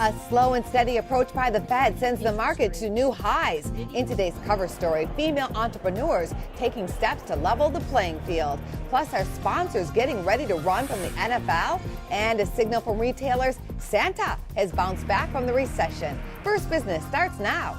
A slow and steady approach by the Fed sends the market to new highs. In today's cover story, female entrepreneurs taking steps to level the playing field. Plus, our sponsors getting ready to run from the NFL. And a signal from retailers, Santa has bounced back from the recession. First Business starts now.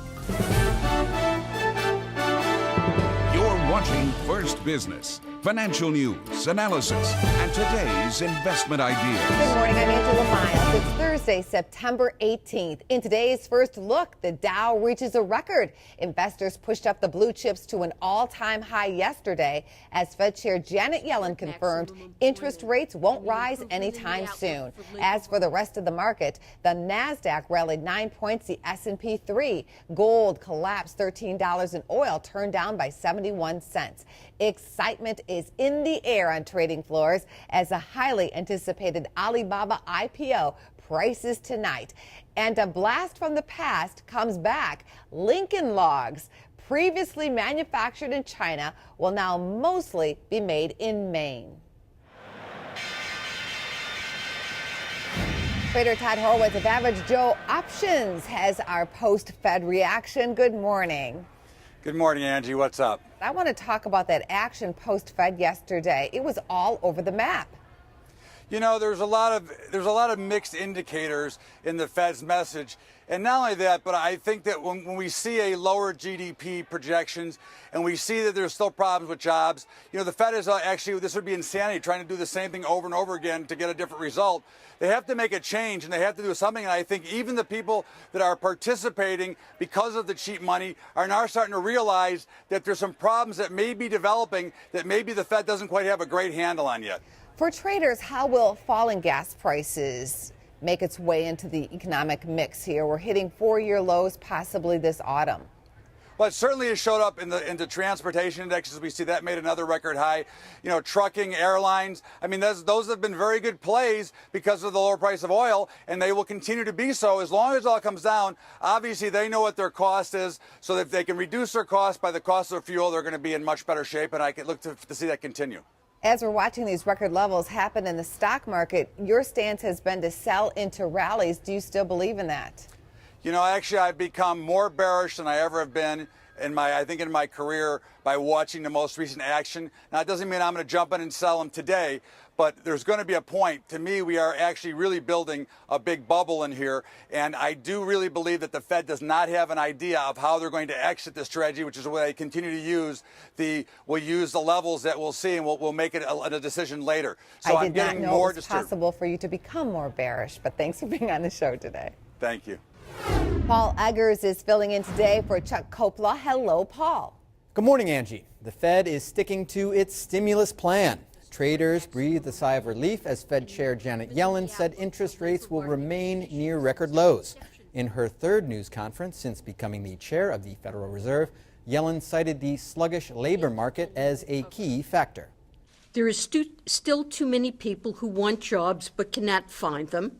You're watching First Business. Financial news, analysis, and today's investment ideas. Good morning, I'm Angela Miles. It's Thursday, September 18th. In today's First Look, the Dow reaches a record. Investors pushed up the blue chips to an all-time high yesterday as Fed Chair Janet Yellen confirmed interest rates won't rise anytime soon. As for the rest of the market, the Nasdaq rallied 9 points, the S&P 3. Gold collapsed $13 and oil turned down by 71 cents. Excitement is in the air on trading floors as a highly anticipated Alibaba IPO prices tonight. And a blast from the past comes back. Lincoln Logs, previously manufactured in China, will now mostly be made in Maine. Trader Todd Horwitz of Average Joe Options has our post-Fed reaction. Good morning. Good morning, Angie. What's up? I want to talk about that action post-Fed yesterday. It was all over the map. You know, there's a lot of mixed indicators in the Fed's message. And not only that, but I think that when we see a lower GDP projections and we see that there's still problems with jobs, you know, the Fed is actually, this would be insanity, trying to do the same thing over and over again to get a different result. They have to make a change and they have to do something. And I think even the people that are participating because of the cheap money are now starting to realize that there's some problems that may be developing that maybe the Fed doesn't quite have a great handle on yet. For traders, how will falling gas prices make its way into the economic mix here? We're hitting four-year lows possibly this autumn. Well, it certainly has showed up in the transportation indexes. We see that made another record high. You know, trucking, airlines. I mean, those have been very good plays because of the lower price of oil, and they will continue to be so as long as oil comes down. Obviously, they know what their cost is, so if they can reduce their cost by the cost of fuel, they're going to be in much better shape, and I can look to see that continue. As we're watching these record levels happen in the stock market, your stance has been to sell into rallies. Do you still believe in that? You know, actually, I've become more bearish than I ever have been in my career by watching the most recent action. Now, it doesn't mean I'm going to jump in and sell them today, but there's going to be a point. To me, we are actually really building a big bubble in here, and I do really believe that the Fed does not have an idea of how they're going to exit this strategy, which is what they continue to use. We'll use the levels that we'll see, and we'll make it a decision later. So I did not know it was possible for you to become more bearish, but thanks for being on the show today. Thank you. Paul Eggers is filling in today for Chuck Coppola. Hello, Paul. Good morning, Angie. The Fed is sticking to its stimulus plan. Traders breathed a sigh of relief as Fed Chair Janet Yellen said interest rates will remain near record lows. In her third news conference since becoming the chair of the Federal Reserve, Yellen cited the sluggish labor market as a key factor. There is still too many people who want jobs but cannot find them.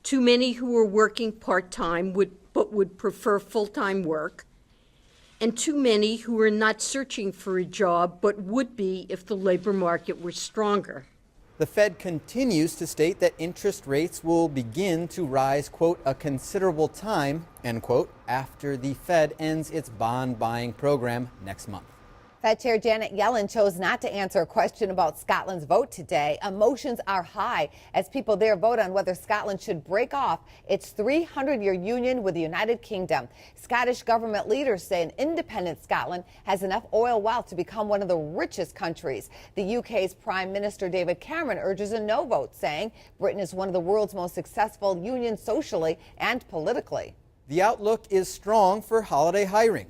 Too many who are working part-time but would prefer full-time work, and too many who are not searching for a job but would be if the labor market were stronger. The Fed continues to state that interest rates will begin to rise, quote, a considerable time, end quote, after the Fed ends its bond buying program next month. Fed Chair Janet Yellen chose not to answer a question about Scotland's vote today. Emotions are high as people there vote on whether Scotland should break off its 300-year union with the United Kingdom. Scottish government leaders say an independent Scotland has enough oil wealth to become one of the richest countries. The UK's Prime Minister David Cameron urges a no vote, saying Britain is one of the world's most successful unions socially and politically. The outlook is strong for holiday hiring.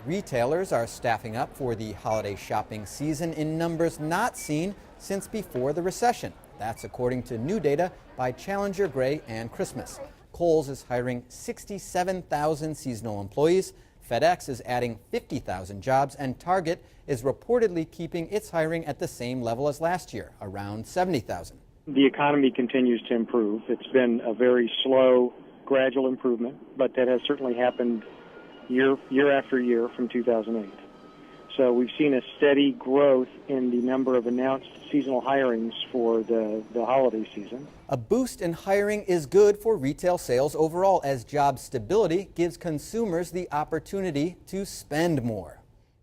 Retailers are staffing up for the holiday shopping season in numbers not seen since before the recession. That's according to new data by Challenger Gray and Christmas. Kohl's is hiring 67,000 seasonal employees. FedEx is adding 50,000 jobs, and Target is reportedly keeping its hiring at the same level as last year, around 70,000. The economy continues to improve. It's been a very slow, gradual improvement, but that has certainly happened year after year from 2008. So we've seen a steady growth in the number of announced seasonal hirings for the holiday season. A boost in hiring is good for retail sales overall, as job stability gives consumers the opportunity to spend more.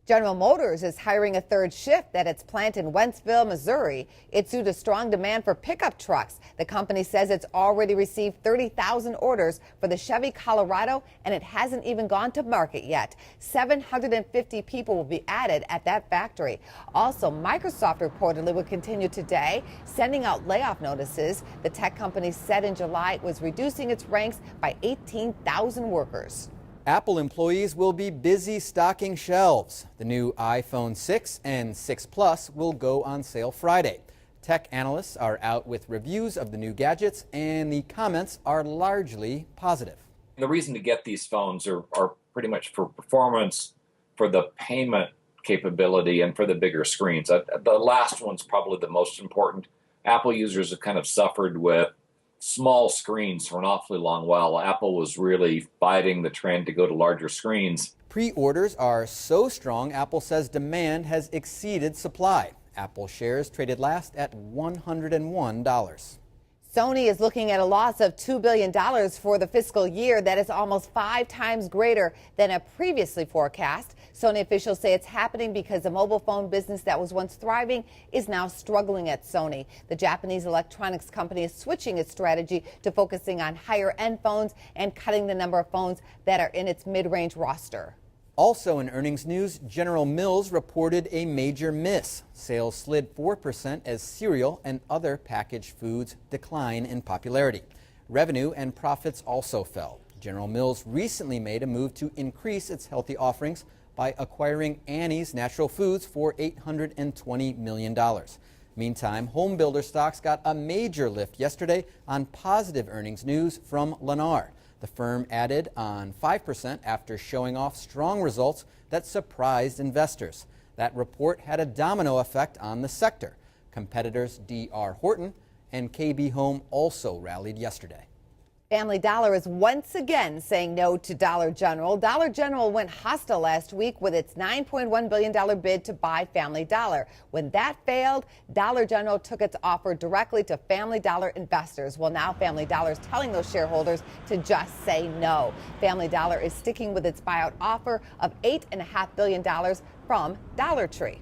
General Motors is hiring a third shift at its plant in Wentzville, Missouri. It's due to strong demand for pickup trucks. The company says it's already received 30,000 orders for the Chevy Colorado, and it hasn't even gone to market yet. 750 people will be added at that factory. Also, Microsoft reportedly will continue today, sending out layoff notices. The tech company said in July it was reducing its ranks by 18,000 workers. Apple employees will be busy stocking shelves. The new iPhone 6 and 6 Plus will go on sale Friday. Tech analysts are out with reviews of the new gadgets, and the comments are largely positive. The reason to get these phones are pretty much for performance, for the payment capability, and for the bigger screens. The last one's probably the most important. Apple users have kind of suffered with small screens for an awfully long while. Apple was really fighting the trend to go to larger screens. Pre-orders are so strong, Apple says demand has exceeded supply. Apple shares traded last at $101. Sony is looking at a loss of $2 billion for the fiscal year. That is almost 5 times greater than a previously forecast. Sony officials say it's happening because the mobile phone business that was once thriving is now struggling at Sony. The Japanese electronics company is switching its strategy to focusing on higher-end phones and cutting the number of phones that are in its mid-range roster. Also in earnings news, General Mills reported a major miss. Sales slid 4% as cereal and other packaged foods decline in popularity. Revenue and profits also fell. General Mills recently made a move to increase its healthy offerings by acquiring Annie's Natural Foods for $820 million. Meantime, home builder stocks got a major lift yesterday on positive earnings news from Lennar. The firm added on 5% after showing off strong results that surprised investors. That report had a domino effect on the sector. Competitors D.R. Horton and KB Home also rallied yesterday. Family Dollar is once again saying no to Dollar General. Dollar General went hostile last week with its $9.1 billion bid to buy Family Dollar. When that failed, Dollar General took its offer directly to Family Dollar investors. Well, now Family Dollar is telling those shareholders to just say no. Family Dollar is sticking with its buyout offer of $8.5 billion from Dollar Tree.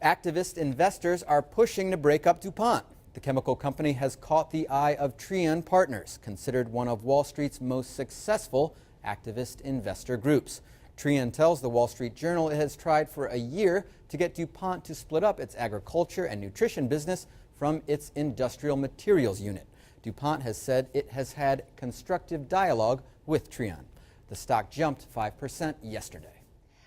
Activist investors are pushing to break up DuPont. The chemical company has caught the eye of Trian Partners, considered one of Wall Street's most successful activist investor groups. Trian tells the Wall Street Journal it has tried for a year to get DuPont to split up its agriculture and nutrition business from its industrial materials unit. DuPont has said it has had constructive dialogue with Trian. The stock jumped 5% yesterday.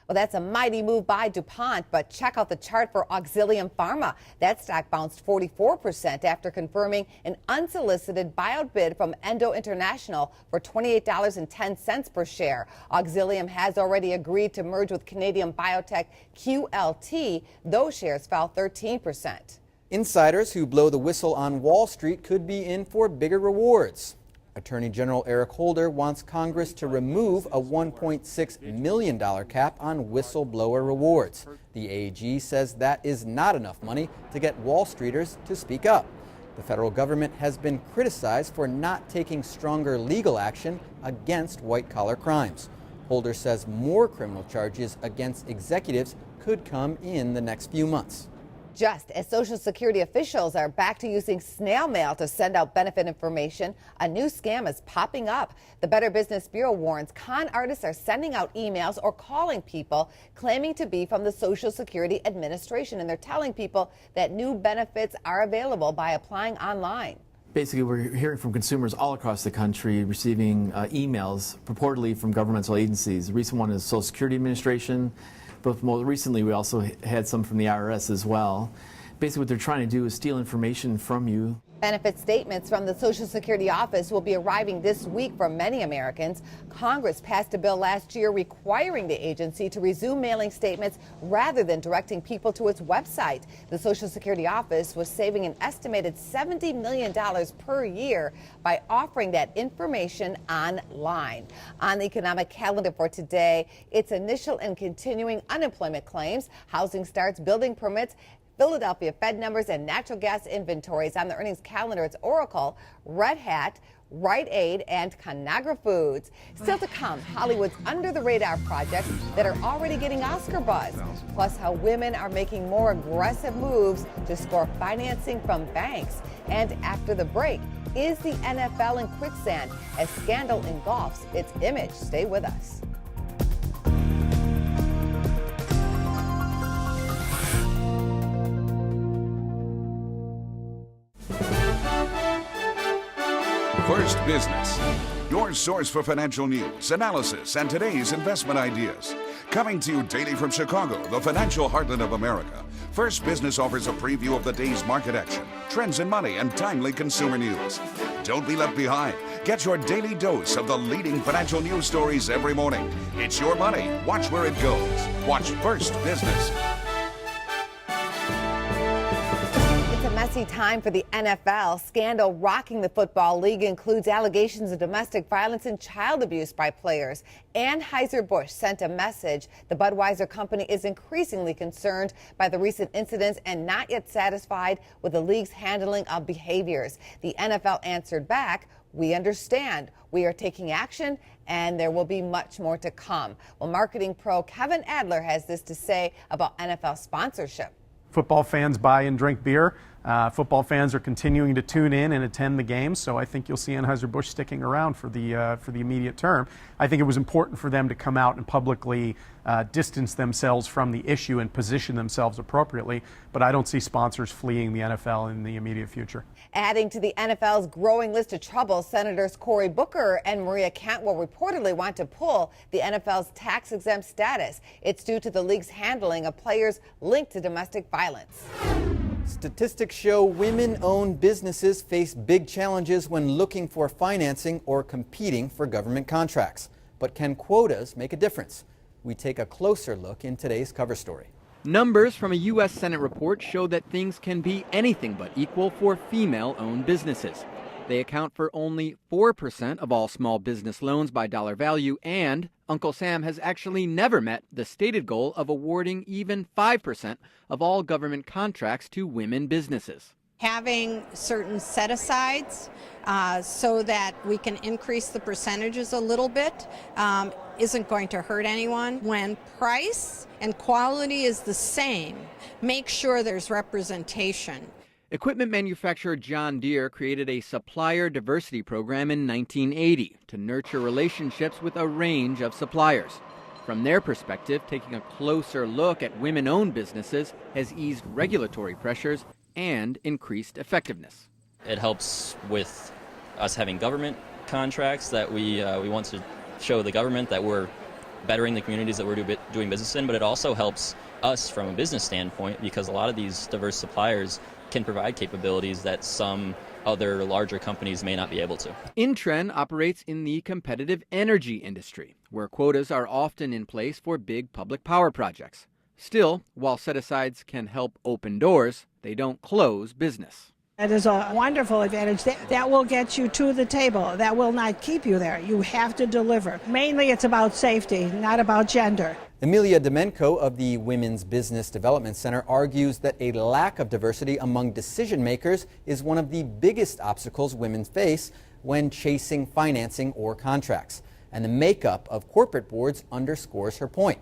Well, that's a mighty move by DuPont, but check out the chart for Auxilium Pharma. That stock bounced 44% after confirming an unsolicited buyout bid from Endo International for $28.10 per share. Auxilium has already agreed to merge with Canadian biotech QLT. Those shares fell 13%. Insiders who blow the whistle on Wall Street could be in for bigger rewards. Attorney General Eric Holder wants Congress to remove a $1.6 million cap on whistleblower rewards. The AG says that is not enough money to get Wall Streeters to speak up. The federal government has been criticized for not taking stronger legal action against white-collar crimes. Holder says more criminal charges against executives could come in the next few months. Just as Social Security officials are back to using snail mail to send out benefit information, a new scam is popping up. The Better Business Bureau warns con artists are sending out emails or calling people claiming to be from the Social Security Administration, and they're telling people that new benefits are available by applying online. Basically, we're hearing from consumers all across the country receiving emails purportedly from governmental agencies. The recent one is Social Security Administration. But more recently, we also had some from the IRS as well. Basically, what they're trying to do is steal information from you. Benefit statements from the Social Security office will be arriving this week for many Americans. Congress passed a bill last year requiring the agency to resume mailing statements rather than directing people to its website. The Social Security office was saving an estimated $70 million per year by offering that information online. On the economic calendar for today, it's initial and continuing unemployment claims, housing starts, building permits, Philadelphia Fed numbers, and natural gas inventories. On the earnings calendar, it's Oracle, Red Hat, Rite Aid, and Conagra Foods. Still to come, Hollywood's under-the-radar projects that are already getting Oscar buzz, plus how women are making more aggressive moves to score financing from banks. And after the break, is the NFL in quicksand as scandal engulfs its image? Stay with us. First Business, your source for financial news, analysis, and today's investment ideas. Coming to you daily from Chicago, the financial heartland of America, First Business offers a preview of the day's market action, trends in money, and timely consumer news. Don't be left behind. Get your daily dose of the leading financial news stories every morning. It's your money. Watch where it goes. Watch First Business. Messy time for the NFL. Scandal rocking the football league includes allegations of domestic violence and child abuse by players. Anheuser-Busch sent a message. The Budweiser company is increasingly concerned by the recent incidents and not yet satisfied with the league's handling of behaviors. The NFL answered back, "We understand. We are taking action, and there will be much more to come." Well, marketing pro Kevin Adler has this to say about NFL sponsorship. Football fans buy and drink beer. Football fans are continuing to tune in and attend the games, so I think you'll see Anheuser-Busch sticking around for the immediate term. I think it was important for them to come out and publicly distance themselves from the issue and position themselves appropriately, but I don't see sponsors fleeing the NFL in the immediate future. Adding to the NFL's growing list of trouble, Senators Cory Booker and Maria Cantwell reportedly want to pull the NFL's tax-exempt status. It's due to the league's handling of players linked to domestic violence. Statistics show women-owned businesses face big challenges when looking for financing or competing for government contracts. But can quotas make a difference? We take a closer look in today's cover story. Numbers from a U.S. Senate report show that things can be anything but equal for female-owned businesses. They account for only 4% of all small business loans by dollar value, and Uncle Sam has actually never met the stated goal of awarding even 5% of all government contracts to women businesses. Having certain set-asides so that we can increase the percentages a little bit isn't going to hurt anyone. When price and quality is the same, make sure there's representation. Equipment manufacturer John Deere created a supplier diversity program in 1980 to nurture relationships with a range of suppliers. From their perspective, taking a closer look at women-owned businesses has eased regulatory pressures and increased effectiveness. It helps with us having government contracts that we want to show the government that we're bettering the communities that we're doing business in, but it also helps us from a business standpoint because a lot of these diverse suppliers can provide capabilities that some other larger companies may not be able to. Intren operates in the competitive energy industry, where quotas are often in place for big public power projects. Still, while set-asides can help open doors, they don't close business. That is a wonderful advantage. That will get you to the table. That will not keep you there. You have to deliver. Mainly it's about safety, not about gender. Amelia Domenko of the Women's Business Development Center argues that a lack of diversity among decision makers is one of the biggest obstacles women face when chasing financing or contracts. And the makeup of corporate boards underscores her point.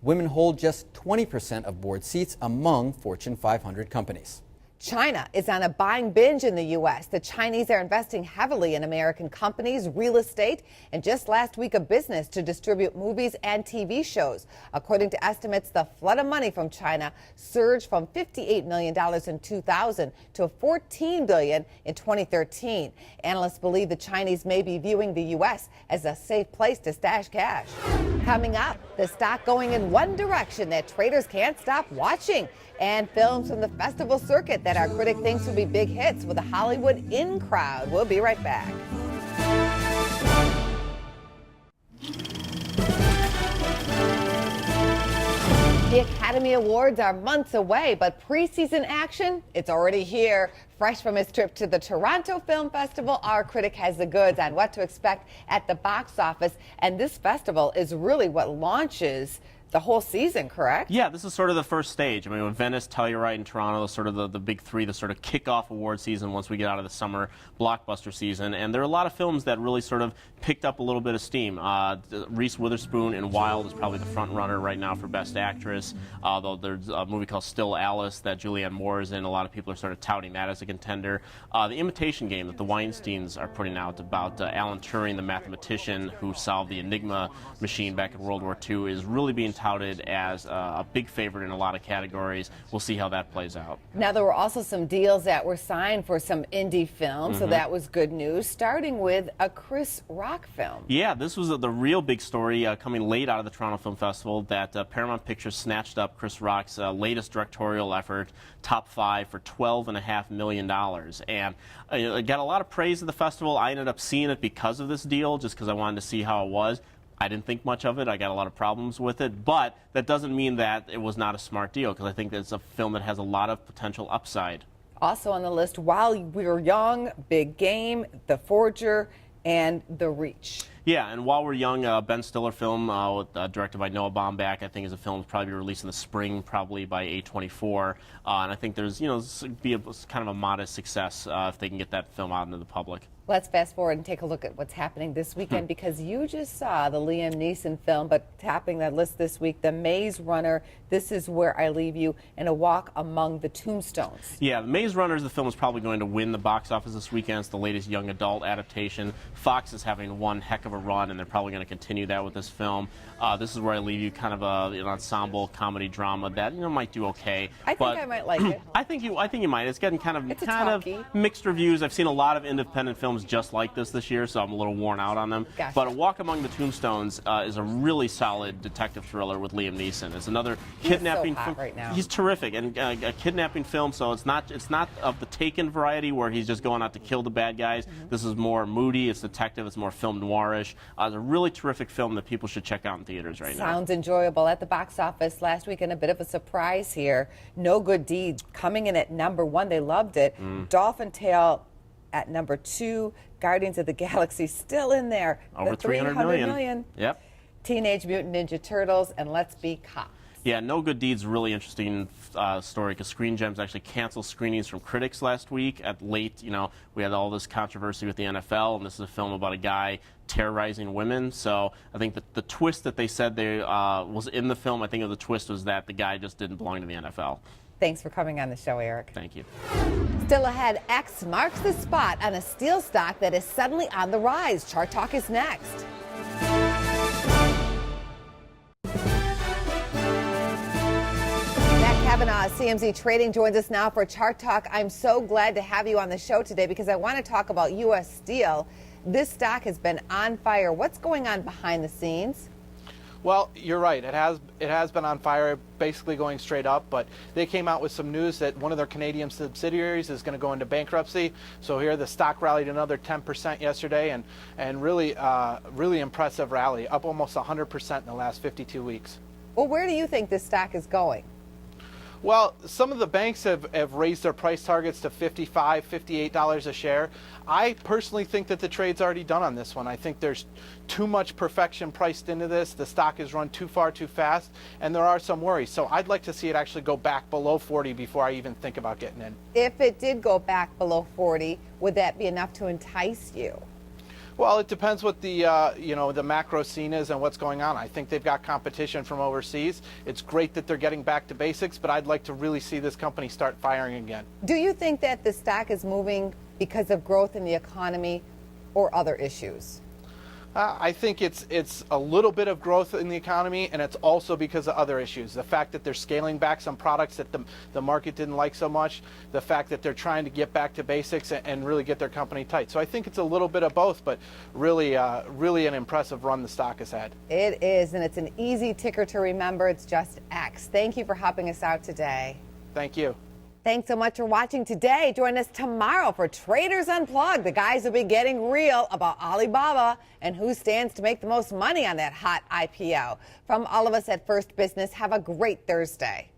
Women hold just 20% of board seats among Fortune 500 companies. China is on a buying binge in the U.S. The Chinese are investing heavily in American companies, real estate, and just last week a business to distribute movies and TV shows. According to estimates, the flood of money from China surged from $58 million in 2000 to $14 billion in 2013. Analysts believe the Chinese may be viewing the U.S. as a safe place to stash cash. Coming up, the stock going in one direction that traders can't stop watching, and films from the festival circuit that our critic thinks will be big hits with a Hollywood in crowd. We'll be right back. The Academy Awards are months away, but preseason action, it's already here. Fresh from his trip to the Toronto Film Festival, our critic has the goods on what to expect at the box office. And this festival is really what launches the whole season, correct? Yeah, this is sort of the first stage. I mean, with Venice, Telluride, and Toronto, sort of the big three, the sort of kick-off award season once we get out of the summer blockbuster season. And there are a lot of films that really sort of picked up a little bit of steam. Reese Witherspoon in Wild is probably the front runner right now for Best Actress, though there's a movie called Still Alice that Julianne Moore is in. A lot of people are sort of touting that as a contender. The Imitation Game that the Weinsteins are putting out about Alan Turing, the mathematician who solved the Enigma machine back in World War II, is really being touted as a big favorite in a lot of categories. We'll see how that plays out. Now, there were also some deals that were signed for some indie films, so that was good news, starting with a Chris Rock film. Yeah, this was the real big story coming late out of the Toronto Film Festival, that Paramount Pictures snatched up Chris Rock's latest directorial effort, Top 5, for $12.5 million. And it got a lot of praise at the festival. I ended up seeing it because of this deal, just because I wanted to see how it was. I didn't think much of it. I got a lot of problems with it, but that doesn't mean that it was not a smart deal, because I think that it's a film that has a lot of potential upside. Also on the list, While We Were Young, Big Game, The Forger, and The Reach. Yeah, and While We're Young, Ben Stiller film directed by Noah Baumbach, I think is a film that's probably be released in the spring, probably by A24. And I think there's, this would be kind of a modest success if they can get that film out into the public. Let's fast forward and take a look at what's happening this weekend, because you just saw the Liam Neeson film, but tapping that list this week, The Maze Runner, This Is Where I Leave You, and A Walk Among the Tombstones. Yeah, The Maze Runner is the film that's probably going to win the box office this weekend. It's the latest young adult adaptation. Fox is having one heck of a run, and they're probably going to continue that with this film. This Is Where I Leave You, kind of an ensemble comedy drama that might do okay. I think I might like it. I think you might. It's getting kind of mixed reviews. I've seen a lot of independent films just like this year, so I'm a little worn out on them. Gotcha. But A Walk Among the Tombstones is a really solid detective thriller with Liam Neeson. It's another kidnapping so hot right now. He's terrific, and a kidnapping film. So it's not of the Taken variety where he's just going out to kill the bad guys. This is more moody. It's detective. It's more film noirish. It's a really terrific film that people should check out in theaters right now. Sounds enjoyable. At the box office last weekend, a bit of a surprise here. No Good Deed coming in at #1. They loved it. Dolphin Tale at #2. Guardians of the Galaxy still in there. Over 300 million. Yep. Teenage Mutant Ninja Turtles and Let's Be Cops. Yeah, No Good Deed's a really interesting story, because Screen Gems actually canceled screenings from critics last week at late. We had all this controversy with the NFL, and this is a film about a guy terrorizing women. So I think that the twist that they said was in the film, I think the twist was that the guy just didn't belong to the NFL. Thanks for coming on the show, Eric. Thank you. Still ahead, X marks the spot on a steel stock that is suddenly on the rise. Chart Talk is next. Matt Kavanaugh, CMZ Trading, joins us now for Chart Talk. I'm so glad to have you on the show today, because I want to talk about U.S. Steel. This stock has been on fire. What's going on behind the scenes? Well, you're right. It has been on fire, basically going straight up. But they came out with some news that one of their Canadian subsidiaries is going to go into bankruptcy. So here, the stock rallied another 10% yesterday, and really impressive rally, up almost 100% in the last 52 weeks. Well, where do you think this stock is going? Well, some of the banks have raised their price targets to $55, $58 a share. I personally think that the trade's already done on this one. I think there's too much perfection priced into this. The stock has run too far too fast, and there are some worries. So I'd like to see it actually go back below 40 before I even think about getting in. If it did go back below 40, would that be enough to entice you? Well, it depends what the the macro scene is and what's going on. I think they've got competition from overseas. It's great that they're getting back to basics, but I'd like to really see this company start firing again. Do you think that the stock is moving because of growth in the economy or other issues? I think it's a little bit of growth in the economy, and it's also because of other issues. The fact that they're scaling back some products that the market didn't like so much, the fact that they're trying to get back to basics and really get their company tight. So I think it's a little bit of both, but really, really an impressive run the stock has had. It is, and it's an easy ticker to remember. It's just X. Thank you for helping us out today. Thank you. Thanks so much for watching today. Join us tomorrow for Traders Unplugged. The guys will be getting real about Alibaba and who stands to make the most money on that hot IPO. From all of us at First Business, have a great Thursday.